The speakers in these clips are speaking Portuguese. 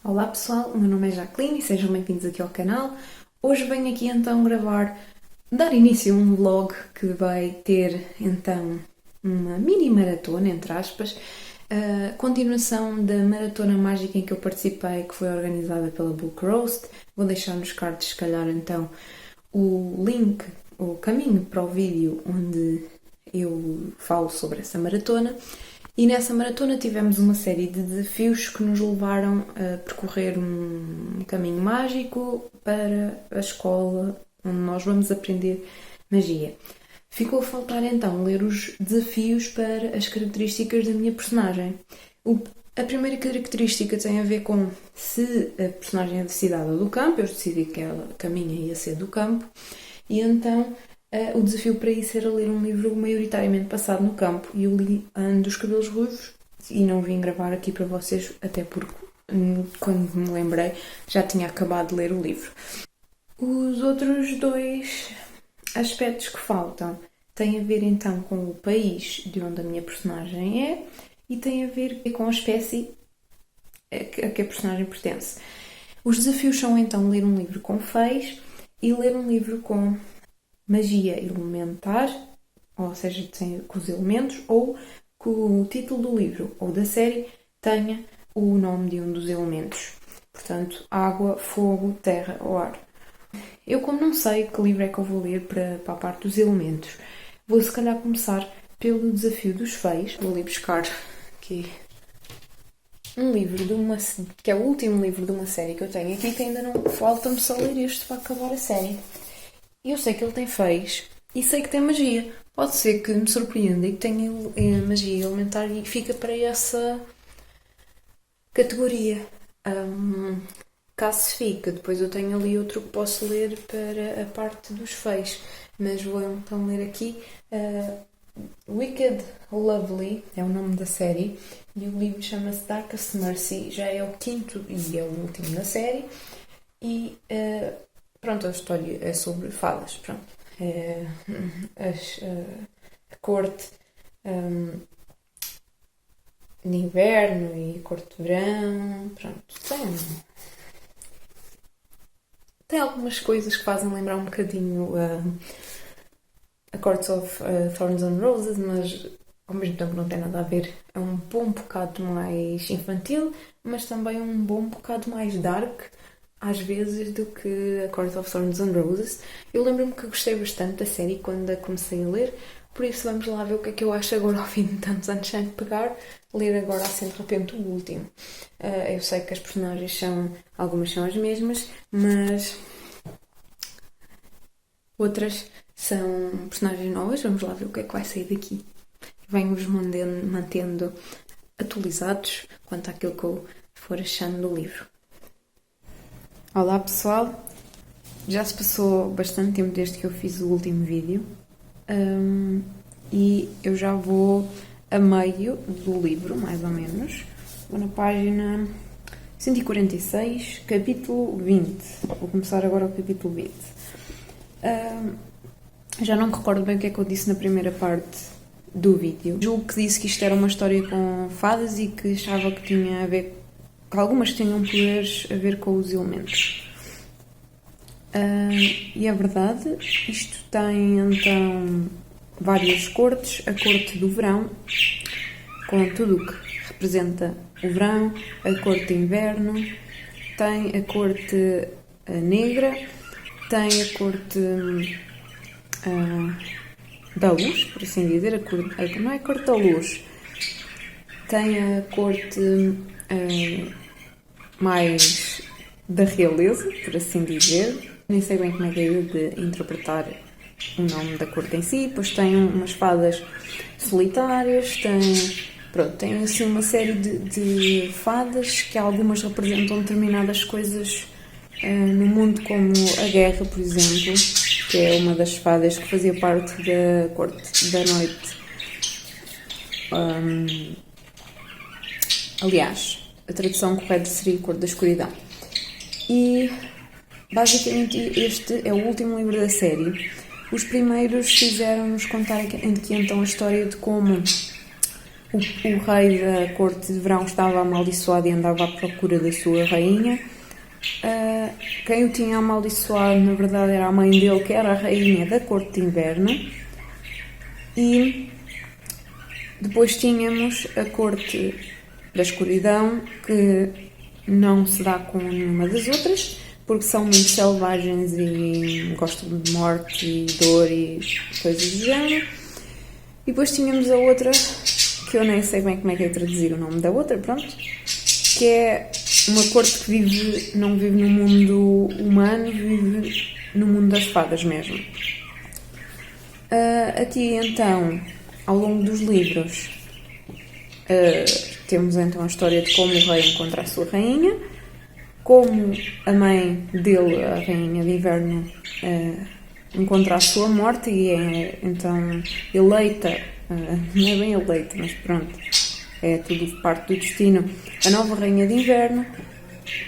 Olá pessoal, o meu nome é Jacqueline e sejam bem-vindos aqui ao canal. Hoje venho aqui então dar início a um vlog que vai ter então uma mini maratona, entre aspas, continuação da maratona mágica em que eu participei, que foi organizada pela Book Roast. Vou deixar nos cards, se calhar, então, o link, o caminho para o vídeo onde eu falo sobre essa maratona. E nessa maratona tivemos uma série de desafios que nos levaram a percorrer um caminho mágico para a escola onde nós vamos aprender magia. Ficou a faltar então ler os desafios para as características da minha personagem. A primeira característica tem a ver com se a personagem é da cidade ou do campo. Eu decidi que ela caminha ia ser do campo e então o desafio para isso era ler um livro maioritariamente passado no campo e eu li Ano dos Cabelos Ruivos e não vim gravar aqui para vocês, até porque quando me lembrei já tinha acabado de ler o livro. Os outros dois aspectos que faltam têm a ver então com o país de onde a minha personagem é e têm a ver com a espécie a que a personagem pertence. Os desafios são então ler um livro com feies e ler um livro com magia elementar, ou seja, com os elementos, ou que o título do livro ou da série tenha o nome de um dos elementos. Portanto, água, fogo, terra ou ar. Eu, como não sei que livro é que eu vou ler para a parte dos elementos, vou se calhar começar pelo desafio dos feies. Vou ali buscar aqui um livro que é o último livro de uma série que eu tenho aqui, que ainda não falta-me só ler este para acabar a série. Eu sei que ele tem feies e sei que tem magia. Pode ser que me surpreenda e que tenha magia elementar e fica para essa categoria. Caso fique, depois eu tenho ali outro que posso ler para a parte dos feies. Mas vou então ler aqui Wicked Lovely, é o nome da série, e o livro chama-se Darkest Mercy, já é o quinto e é o último da série. E pronto, a história é sobre fadas, pronto. A corte de inverno e a corte de verão, pronto. Tem algumas coisas que fazem lembrar um bocadinho a Court of Thorns and Roses, mas ao mesmo tempo não tem nada a ver. É um bom bocado mais infantil, mas também um bom bocado mais dark, às vezes, do que a Court of Thorns and Roses. Eu lembro-me que gostei bastante da série quando a comecei a ler, por isso vamos lá ver o que é que eu acho agora ao fim de tantos anos sem pegar, ler agora assim de repente o último. Eu sei que as personagens algumas são as mesmas, mas outras são personagens novas. Vamos lá ver o que é que vai sair daqui. Venho-vos mantendo atualizados quanto àquilo que eu for achando do livro. Olá pessoal, já se passou bastante tempo desde que eu fiz o último vídeo e eu já vou a meio do livro, mais ou menos. Vou na página 146, capítulo 20. Vou começar agora o capítulo 20. Já não me recordo bem o que é que eu disse na primeira parte do vídeo. Julgo que disse que isto era uma história com fadas e que achava que tinha a ver, que algumas tinham poderes a ver com os elementos. E é verdade, isto tem então várias cortes. A corte do verão, com tudo o que representa o verão, a corte de inverno, tem a corte negra, tem a corte da luz, por assim dizer, não é a corte da luz, tem a corte mais da realeza, por assim dizer. Nem sei bem como é que é de interpretar o nome da corte em si. Depois tem umas fadas solitárias, tem assim uma série de fadas que algumas representam determinadas coisas no mundo, como a guerra, por exemplo, que é uma das fadas que fazia parte da corte da noite. Aliás, a tradução correta seria Corte da Escuridão. E basicamente este é o último livro da série. Os primeiros fizeram-nos contar aqui então a história de como o rei da corte de verão estava amaldiçoado e andava à procura da sua rainha. Quem o tinha amaldiçoado, na verdade, era a mãe dele, que era a rainha da corte de inverno. E depois tínhamos a corte da escuridão, que não se dá com nenhuma das outras, porque são muito selvagens e gostam de morte e dor e coisas do género. E depois tínhamos a outra, que eu nem sei bem como é que é traduzir o nome da outra, pronto, que é uma corte que não vive no mundo humano, vive no mundo das fadas mesmo. Aqui então, ao longo dos livros, temos então a história de como o rei encontra a sua rainha, como a mãe dele, a rainha de inverno, encontra a sua morte e é então eleita, não é bem eleita, mas pronto, é tudo parte do destino, a nova rainha de inverno,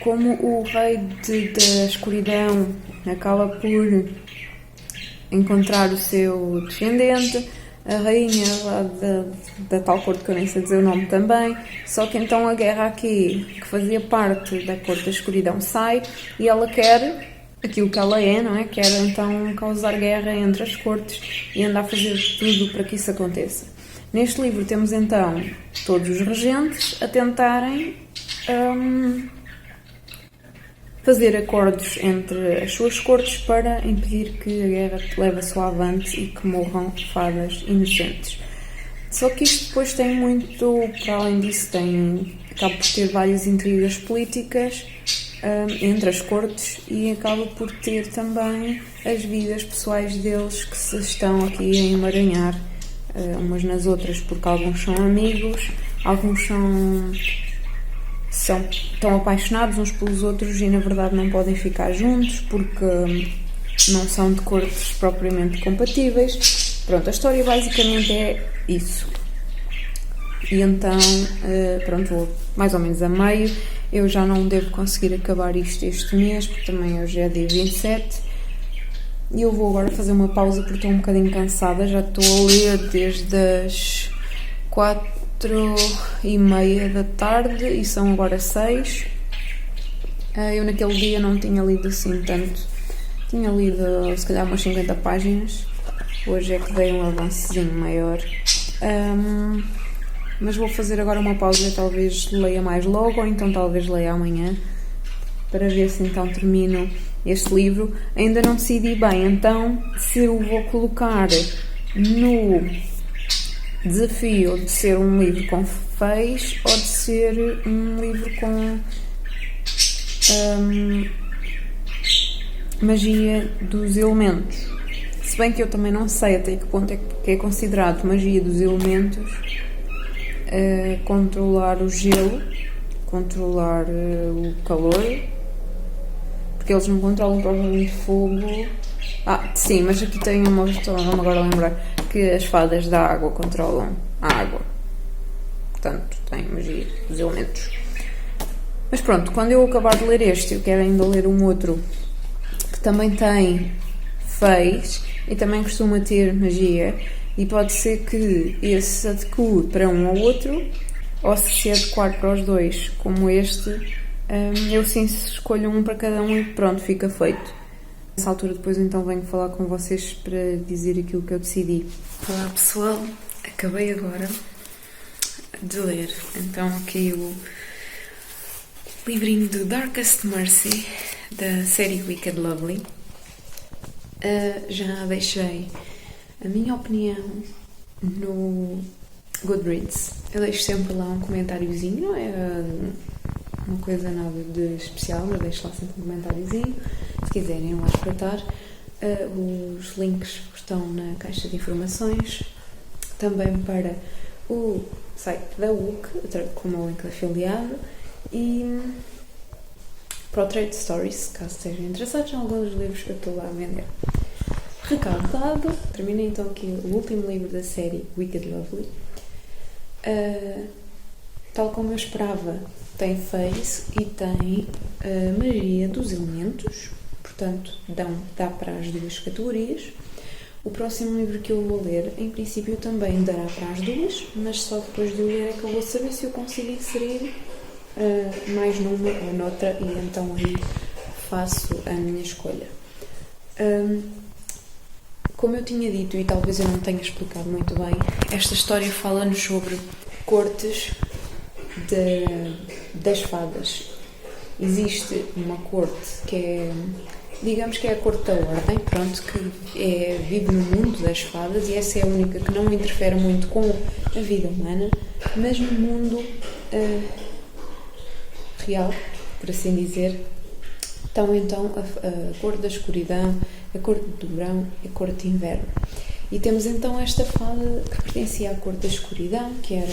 como o rei da escuridão acaba por encontrar o seu descendente, a rainha lá da tal corte que eu nem sei dizer o nome também, só que então a guerra aqui, que fazia parte da corte da escuridão, sai e ela quer aquilo que ela é, não é? Quer então causar guerra entre as cortes e anda a fazer tudo para que isso aconteça. Neste livro temos então todos os regentes a tentarem fazer acordos entre as suas cortes para impedir que a guerra leve só avante e que morram fadas inocentes. Só que isto depois tem muito, para além disso, acaba por ter várias intrigas políticas entre as cortes e acaba por ter também as vidas pessoais deles que se estão aqui a emaranhar umas nas outras, porque alguns são amigos, alguns estão apaixonados uns pelos outros e na verdade não podem ficar juntos porque não são de cortes propriamente compatíveis. Pronto, a história basicamente é isso. E então, pronto, vou mais ou menos a meio. Eu já não devo conseguir acabar isto este mês, porque também hoje é dia 27. E eu vou agora fazer uma pausa porque estou um bocadinho cansada. Já estou a ler desde as 4h30 da tarde e são agora 6. Eu naquele dia não tinha lido assim tanto. Tinha lido se calhar umas 50 páginas. Hoje é que dei um avançozinho maior. Mas vou fazer agora uma pausa e talvez leia mais logo ou então talvez leia amanhã para ver se então termino este livro. Ainda não decidi bem então se eu vou colocar no desafio de ser um livro com feios ou de ser um livro com magia dos elementos. Se bem que eu também não sei até que ponto é que é considerado magia dos elementos controlar o gelo, controlar o calor, porque eles não controlam provavelmente fogo. Sim, mas aqui tem uma questão, vamos agora lembrar que as fadas da água controlam a água, portanto tem magia dos elementos. Mas pronto, quando eu acabar de ler este, eu quero ainda ler um outro que também tem feios e também costuma ter magia. E pode ser que esse se adeque para um ou outro, ou se adequar para os dois, como este, eu sim escolho um para cada um e pronto, fica feito. Nessa altura depois então venho falar com vocês para dizer aquilo que eu decidi. Olá pessoal, acabei agora de ler então aqui o livrinho do Darkest Mercy, da série Wicked Lovely. Já deixei a minha opinião no Goodreads. Eu deixo sempre lá um comentáriozinho, não é uma coisa nada de especial, eu deixo lá sempre um comentáriozinho. Se quiserem lá espreitar, os links estão na caixa de informações, também para o site da UC, como o link afiliado, e para o Trade Stories, caso estejam interessados em alguns dos livros que eu estou lá a vender. Recado dado, terminei então aqui o último livro da série Wicked Lovely. Tal como eu esperava, tem face e tem magia dos elementos, portanto dá para as duas categorias. O próximo livro que eu vou ler, em princípio, também dará para as duas, mas só depois de o ler é que eu vou saber se eu consigo inserir mais numa ou noutra, e então aí faço a minha escolha. Como eu tinha dito, e talvez eu não tenha explicado muito bem, esta história fala-nos sobre cortes das fadas. Existe uma corte que é, digamos que é a corte da ordem, pronto, que vive no mundo das fadas, e essa é a única que não interfere muito com a vida humana, mas no mundo real, por assim dizer, estão então a corte da escuridão, a corte do verão e a corte de inverno. E temos então esta fada que pertencia à corte da escuridão, que era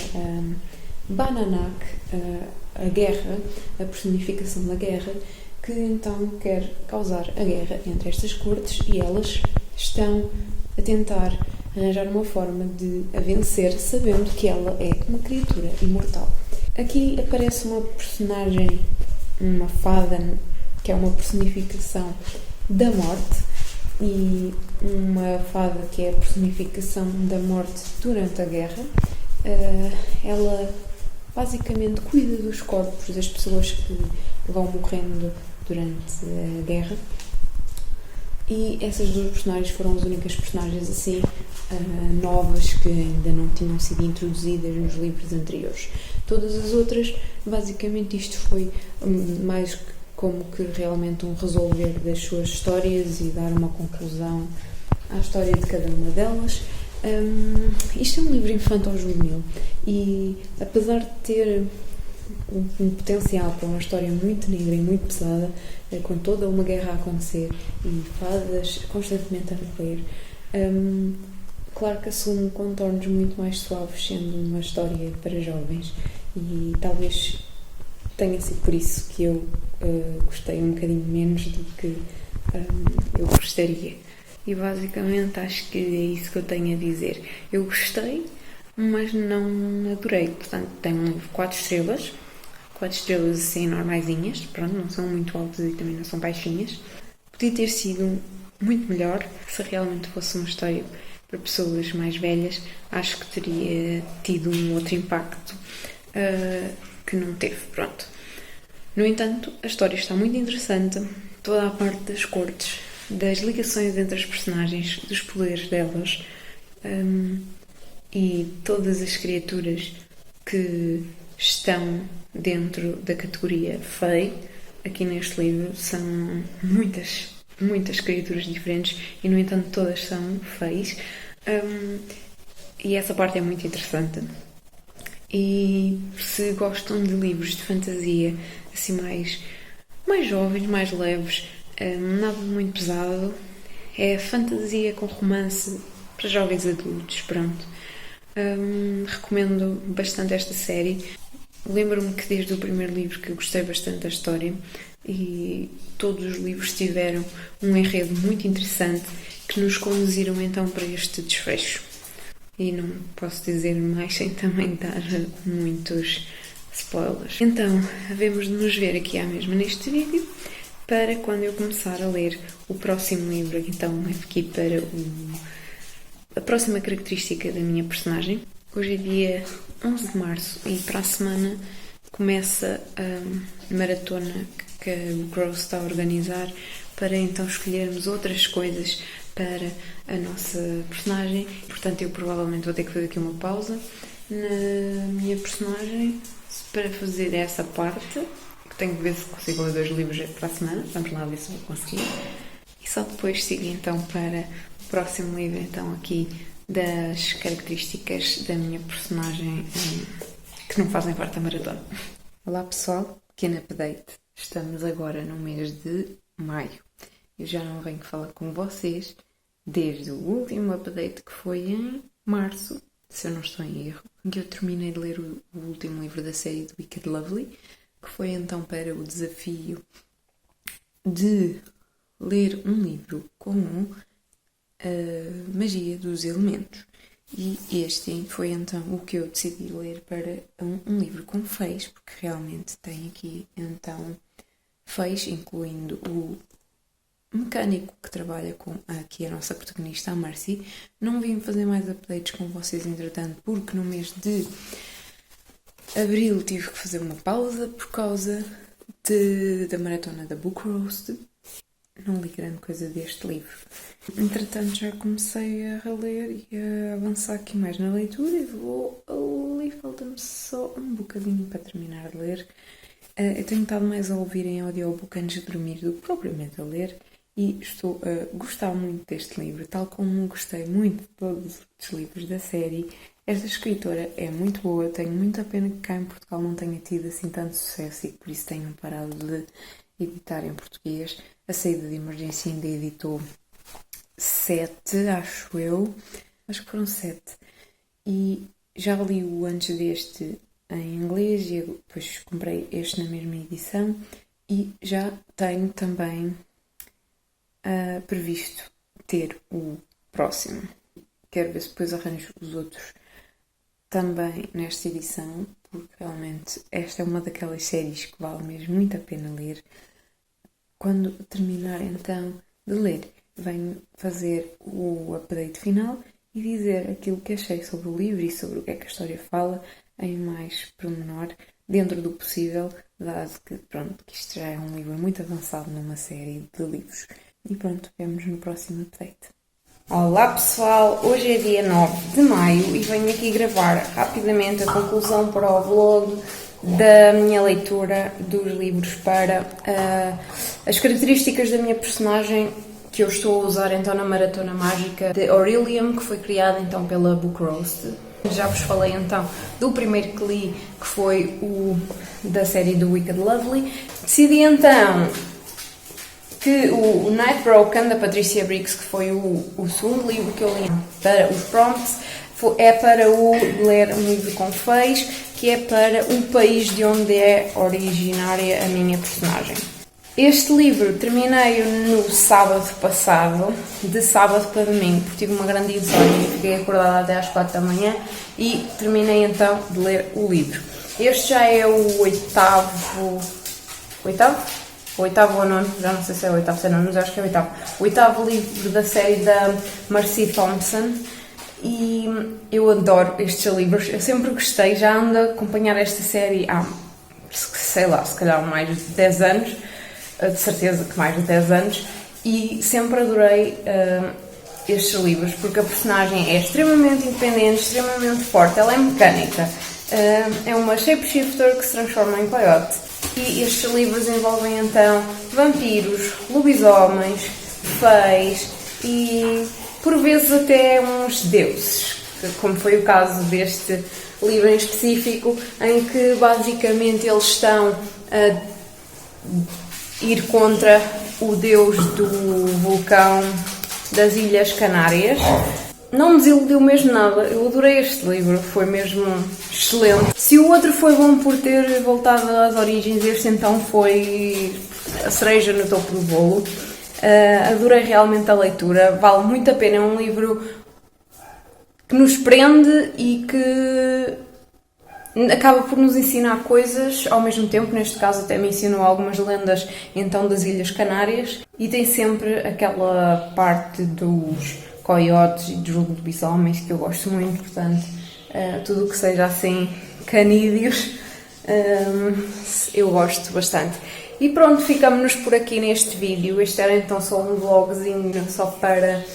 Bananak, a guerra, a personificação da guerra, que então quer causar a guerra entre estas cortes, e elas estão a tentar arranjar uma forma de a vencer, sabendo que ela é uma criatura imortal. Aqui aparece uma personagem, uma fada, que é uma personificação da morte, e uma fada que é a personificação da morte durante a guerra. Ela basicamente cuida dos corpos das pessoas que vão morrendo durante a guerra, e essas duas personagens foram as únicas personagens assim novas que ainda não tinham sido introduzidas nos livros anteriores. Todas as outras, basicamente isto foi mais como que realmente um resolver das suas histórias e dar uma conclusão à história de cada uma delas. Isto é um livro infantil-juvenil, e apesar de ter um potencial para uma história muito negra e muito pesada, com toda uma guerra a acontecer e fadas constantemente a morrer, claro que assume contornos muito mais suaves, sendo uma história para jovens, e talvez tenha sido por isso que eu gostei um bocadinho menos do que eu gostaria. E basicamente acho que é isso que eu tenho a dizer. Eu gostei, mas não adorei. Portanto, tem um livro 4 estrelas. 4 estrelas assim normaisinhas. Pronto, não são muito altas e também não são baixinhas. Podia ter sido muito melhor se realmente fosse uma história para pessoas mais velhas. Acho que teria tido um outro impacto que não teve. Pronto. No entanto, a história está muito interessante. Toda a parte das cortes, das ligações entre as personagens, dos poderes delas, e todas as criaturas que estão dentro da categoria Fey. Aqui neste livro são muitas criaturas diferentes, e no entanto todas são Feys, e essa parte é muito interessante. E se gostam de livros de fantasia assim mais jovens, mais leves, nada muito pesado, é fantasia com romance para jovens adultos, pronto. Recomendo bastante esta série. Lembro-me que desde o primeiro livro que eu gostei bastante da história, e todos os livros tiveram um enredo muito interessante que nos conduziram então para este desfecho. E não posso dizer mais sem também dar muitos spoilers. Então, havemos de nos ver aqui à mesma neste vídeo, para quando eu começar a ler o próximo livro. Então, aqui para a próxima característica da minha personagem. Hoje é dia 11 de março e para a semana começa a maratona que o Grow está a organizar, para então escolhermos outras coisas para a nossa personagem. Portanto, eu provavelmente vou ter que fazer aqui uma pausa na minha personagem para fazer essa parte, que tenho que ver se consigo ler 2 livros para a semana. Vamos lá ver se vou conseguir. E só depois sigo então para o próximo livro, então aqui das características da minha personagem que não fazem parte da maratona. Olá pessoal, pequeno update. Estamos agora no mês de maio. Eu já não venho falar com vocês desde o último update, que foi em março, se eu não estou em erro, em que eu terminei de ler o último livro da série do Wicked Lovely, que foi então para o desafio de ler um livro com a magia dos elementos. E este foi então o que eu decidi ler para um livro com feis, porque realmente tem aqui então feis, incluindo o mecânico que trabalha com aqui a nossa protagonista, a Marcy. Não vim fazer mais updates com vocês entretanto, porque no mês de abril tive que fazer uma pausa por causa da maratona da Book Roast. Não li grande coisa deste livro. Entretanto já comecei a reler e a avançar aqui mais na leitura e vou ali, falta-me só um bocadinho para terminar de ler. Eu tenho estado mais a ouvir em audiobook antes de dormir do que propriamente a ler e estou a gostar muito deste livro, tal como gostei muito de todos os livros da série. Esta escritora é muito boa, tenho muita pena que cá em Portugal não tenha tido assim tanto sucesso e que por isso tenham parado de editar em português. A saída de emergência ainda editou 7, acho eu. Acho que foram 7. E já li o antes deste em inglês e depois comprei este na mesma edição. E já tenho também previsto ter o próximo. Quero ver se depois arranjo os outros também nesta edição, porque realmente esta é uma daquelas séries que vale mesmo muito a pena ler. Quando terminar então de ler, venho fazer o update final e dizer aquilo que achei sobre o livro e sobre o que é que a história fala em mais pormenor, dentro do possível, dado que, que isto já é um livro muito avançado numa série de livros. E pronto, vemos no próximo update. Olá pessoal, hoje é dia 9 de maio e venho aqui gravar rapidamente a conclusão para o vlog da minha leitura dos livros para as características da minha personagem que eu estou a usar então na Maratona Mágica de Aurelium, que foi criada então pela Book Roast. Já vos falei então do primeiro que li, que foi o da série do Wicked Lovely. Decidi então que o Night Broken, da Patricia Briggs, que foi o segundo livro que eu li para os prompts, é para ler um livro com feios, que é para o país de onde é originária a minha personagem. Este livro terminei no sábado passado, de sábado para domingo, porque tive uma grande insónia e fiquei acordada até às 4 da manhã e terminei então de ler o livro. Este já é o oitavo ou nono, já não sei se é o oitavo ou se é nono, mas acho que é o oitavo livro da série da Marcy Thompson. E eu adoro estes livros, eu sempre gostei, já ando a acompanhar esta série há, sei lá, se calhar mais de 10 anos, de certeza que mais de 10 anos, e sempre adorei estes livros, porque a personagem é extremamente independente, extremamente forte, ela é mecânica, é uma shapeshifter que se transforma em coiote. E estes livros envolvem então vampiros, lobisomens, feis e por vezes até uns deuses, como foi o caso deste livro em específico, em que basicamente eles estão a ir contra o deus do vulcão das Ilhas Canárias. Não me desiludiu mesmo nada, eu adorei este livro, foi mesmo excelente. Se o outro foi bom por ter voltado às origens, este então foi a cereja no topo do bolo. Adorei realmente a leitura, vale muito a pena, é um livro que nos prende e que acaba por nos ensinar coisas ao mesmo tempo. Neste caso até me ensinou algumas lendas então das Ilhas Canárias e tem sempre aquela parte dos coiotes e dos lobisomens que eu gosto muito, portanto tudo o que seja assim canídeos eu gosto bastante. E pronto, ficamos por aqui neste vídeo. Este era então só um vlogzinho só para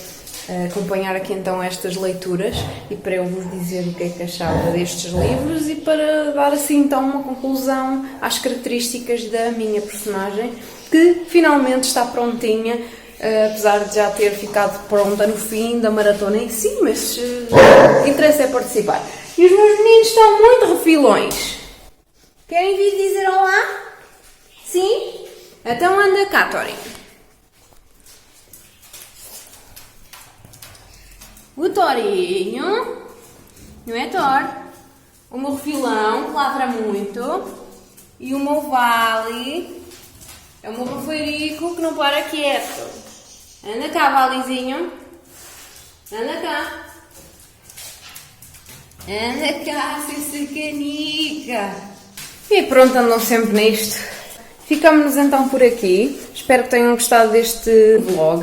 acompanhar aqui então estas leituras e para eu vos dizer o que é que achava destes livros e para dar assim então uma conclusão às características da minha personagem, que finalmente está prontinha, apesar de já ter ficado pronta no fim da maratona em si, mas o que interessa é participar. E os meus meninos estão muito refilões. Querem vir dizer olá? Sim? Então anda cá, Tori. O Torinho, não é, Thor? O meu refilão, que ladra muito. E o meu Vale, é o meu rafeirico que não para quieto. Anda cá, Valizinho. Anda cá. Anda cá, seu sacanica. E pronto, andam sempre nisto. Ficamos então por aqui. Espero que tenham gostado deste vlog.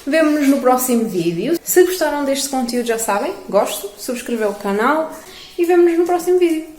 Vemo-nos no próximo vídeo. Se gostaram deste conteúdo já sabem, gosto, subscrever o canal e vemo-nos no próximo vídeo.